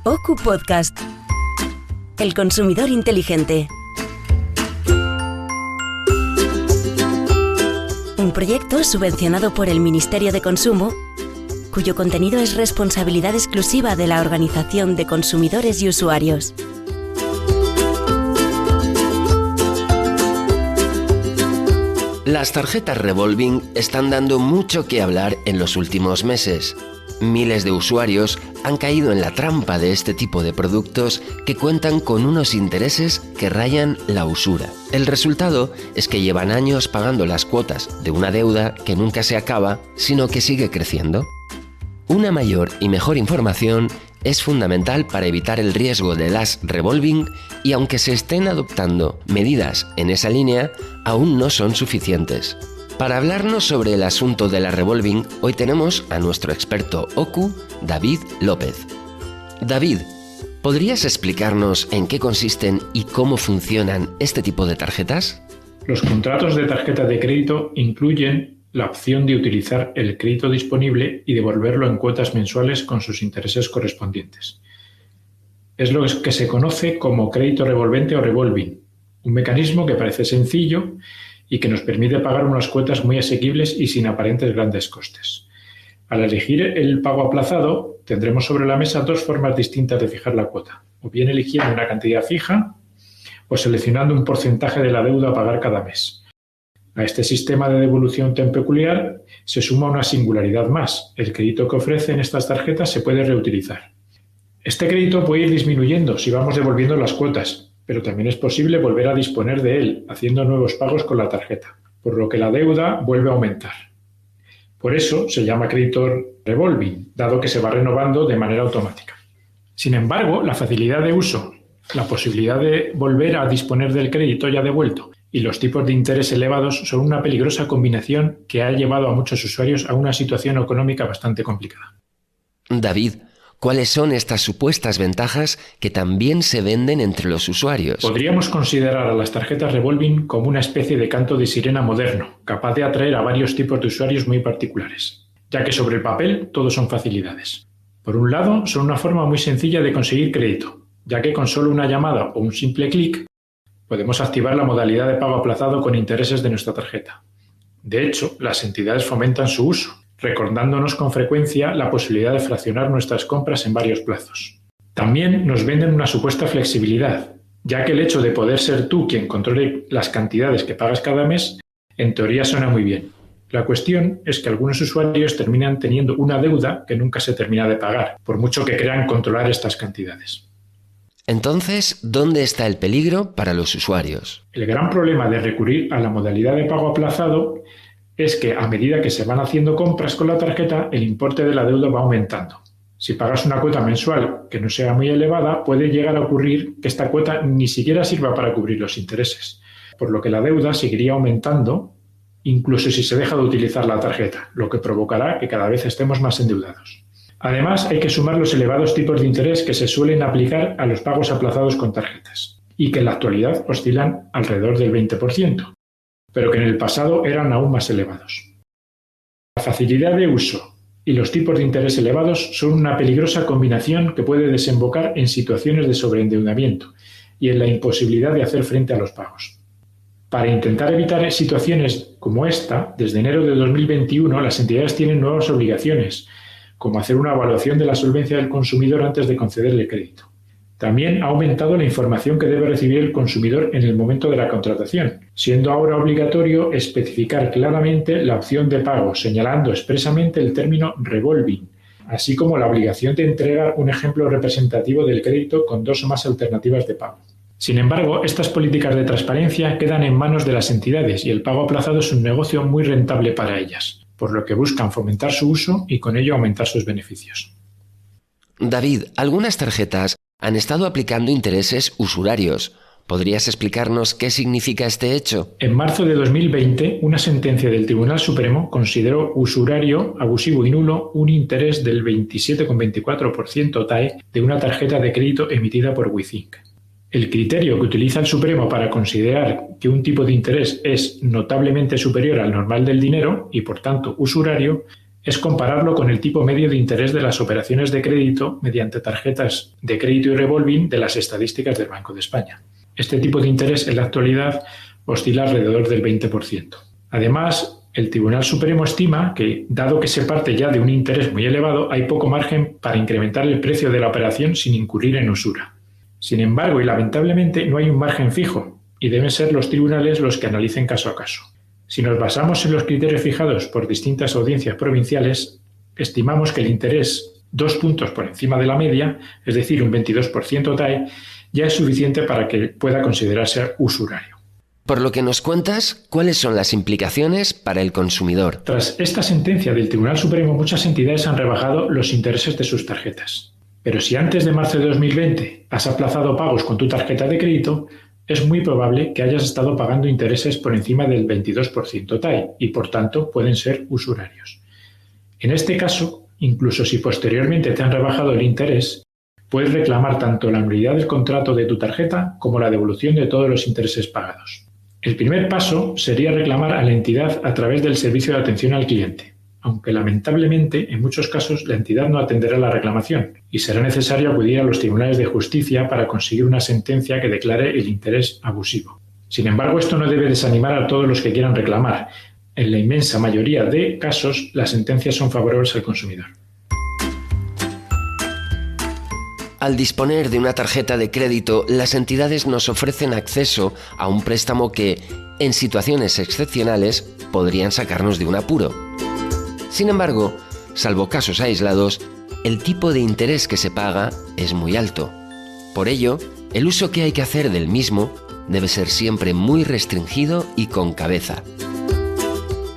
OKU Podcast. El consumidor inteligente. Un proyecto subvencionado por el Ministerio de Consumo, cuyo contenido es responsabilidad exclusiva de la Organización de Consumidores y Usuarios. Las tarjetas revolving están dando mucho que hablar en los últimos meses. Miles de usuarios han caído en la trampa de este tipo de productos que cuentan con unos intereses que rayan la usura. El resultado es que llevan años pagando las cuotas de una deuda que nunca se acaba, sino que sigue creciendo. Una mayor y mejor información es fundamental para evitar el riesgo de las revolving y aunque se estén adoptando medidas en esa línea, aún no son suficientes. Para hablarnos sobre el asunto de la revolving, hoy tenemos a nuestro experto OKU, David López. David, ¿podrías explicarnos en qué consisten y cómo funcionan este tipo de tarjetas? Los contratos de tarjeta de crédito incluyen la opción de utilizar el crédito disponible y devolverlo en cuotas mensuales con sus intereses correspondientes. Es lo que se conoce como crédito revolvente o revolving, un mecanismo que parece sencillo y que nos permite pagar unas cuotas muy asequibles y sin aparentes grandes costes. Al elegir el pago aplazado, tendremos sobre la mesa dos formas distintas de fijar la cuota, o bien eligiendo una cantidad fija o seleccionando un porcentaje de la deuda a pagar cada mes. A este sistema de devolución tan peculiar se suma una singularidad más. El crédito que ofrecen estas tarjetas se puede reutilizar. Este crédito puede ir disminuyendo si vamos devolviendo las cuotas, pero también es posible volver a disponer de él, haciendo nuevos pagos con la tarjeta, por lo que la deuda vuelve a aumentar. Por eso se llama crédito revolving, dado que se va renovando de manera automática. Sin embargo, la facilidad de uso, la posibilidad de volver a disponer del crédito ya devuelto y los tipos de interés elevados son una peligrosa combinación que ha llevado a muchos usuarios a una situación económica bastante complicada. David, ¿cuáles son estas supuestas ventajas que también se venden entre los usuarios? Podríamos considerar a las tarjetas revolving como una especie de canto de sirena moderno, capaz de atraer a varios tipos de usuarios muy particulares, ya que sobre el papel todos son facilidades. Por un lado, son una forma muy sencilla de conseguir crédito, ya que con solo una llamada o un simple clic podemos activar la modalidad de pago aplazado con intereses de nuestra tarjeta. De hecho, las entidades fomentan su uso, recordándonos con frecuencia la posibilidad de fraccionar nuestras compras en varios plazos. También nos venden una supuesta flexibilidad, ya que el hecho de poder ser tú quien controle las cantidades que pagas cada mes, en teoría suena muy bien. La cuestión es que algunos usuarios terminan teniendo una deuda que nunca se termina de pagar, por mucho que crean controlar estas cantidades. Entonces, ¿dónde está el peligro para los usuarios? El gran problema de recurrir a la modalidad de pago aplazado es que a medida que se van haciendo compras con la tarjeta, el importe de la deuda va aumentando. Si pagas una cuota mensual que no sea muy elevada, puede llegar a ocurrir que esta cuota ni siquiera sirva para cubrir los intereses, por lo que la deuda seguiría aumentando incluso si se deja de utilizar la tarjeta, lo que provocará que cada vez estemos más endeudados. Además, hay que sumar los elevados tipos de interés que se suelen aplicar a los pagos aplazados con tarjetas y que en la actualidad oscilan alrededor del 20%. Pero que en el pasado eran aún más elevados. La facilidad de uso y los tipos de interés elevados son una peligrosa combinación que puede desembocar en situaciones de sobreendeudamiento y en la imposibilidad de hacer frente a los pagos. Para intentar evitar situaciones como esta, desde enero de 2021 las entidades tienen nuevas obligaciones, como hacer una evaluación de la solvencia del consumidor antes de concederle crédito. También ha aumentado la información que debe recibir el consumidor en el momento de la contratación, siendo ahora obligatorio especificar claramente la opción de pago, señalando expresamente el término revolving, así como la obligación de entregar un ejemplo representativo del crédito con dos o más alternativas de pago. Sin embargo, estas políticas de transparencia quedan en manos de las entidades y el pago aplazado es un negocio muy rentable para ellas, por lo que buscan fomentar su uso y con ello aumentar sus beneficios. David, algunas tarjetas han estado aplicando intereses usurarios. ¿Podrías explicarnos qué significa este hecho? En marzo de 2020, una sentencia del Tribunal Supremo consideró usurario, abusivo y nulo un interés del 27,24% TAE de una tarjeta de crédito emitida por WeThink. El criterio que utiliza el Supremo para considerar que un tipo de interés es notablemente superior al normal del dinero y, por tanto, usurario, es compararlo con el tipo medio de interés de las operaciones de crédito mediante tarjetas de crédito y revolving de las estadísticas del Banco de España. Este tipo de interés en la actualidad oscila alrededor del 20%. Además, el Tribunal Supremo estima que, dado que se parte ya de un interés muy elevado, hay poco margen para incrementar el precio de la operación sin incurrir en usura. Sin embargo, y lamentablemente, no hay un margen fijo, y deben ser los tribunales los que analicen caso a caso. Si nos basamos en los criterios fijados por distintas audiencias provinciales, estimamos que el interés 2 puntos por encima de la media, es decir, un 22% TAE, ya es suficiente para que pueda considerarse usurario. Por lo que nos cuentas, ¿cuáles son las implicaciones para el consumidor? Tras esta sentencia del Tribunal Supremo, muchas entidades han rebajado los intereses de sus tarjetas. Pero si antes de marzo de 2020 has aplazado pagos con tu tarjeta de crédito, es muy probable que hayas estado pagando intereses por encima del 22% TAE y, por tanto, pueden ser usurarios. En este caso, incluso si posteriormente te han rebajado el interés, puedes reclamar tanto la nulidad del contrato de tu tarjeta como la devolución de todos los intereses pagados. El primer paso sería reclamar a la entidad a través del servicio de atención al cliente, aunque lamentablemente en muchos casos la entidad no atenderá la reclamación y será necesario acudir a los tribunales de justicia para conseguir una sentencia que declare el interés abusivo. Sin embargo, esto no debe desanimar a todos los que quieran reclamar. En la inmensa mayoría de casos, las sentencias son favorables al consumidor. Al disponer de una tarjeta de crédito, las entidades nos ofrecen acceso a un préstamo que, en situaciones excepcionales, podrían sacarnos de un apuro. Sin embargo, salvo casos aislados, el tipo de interés que se paga es muy alto. Por ello, el uso que hay que hacer del mismo debe ser siempre muy restringido y con cabeza.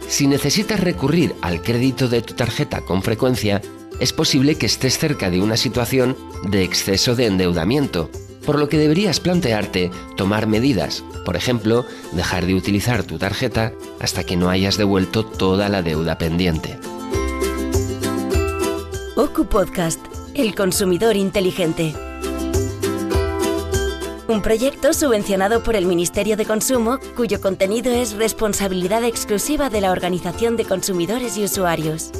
Si necesitas recurrir al crédito de tu tarjeta con frecuencia, es posible que estés cerca de una situación de exceso de endeudamiento, por lo que deberías plantearte tomar medidas, por ejemplo, dejar de utilizar tu tarjeta hasta que no hayas devuelto toda la deuda pendiente. OKU Podcast, El consumidor inteligente. Un proyecto subvencionado por el Ministerio de Consumo, cuyo contenido es responsabilidad exclusiva de la Organización de Consumidores y Usuarios.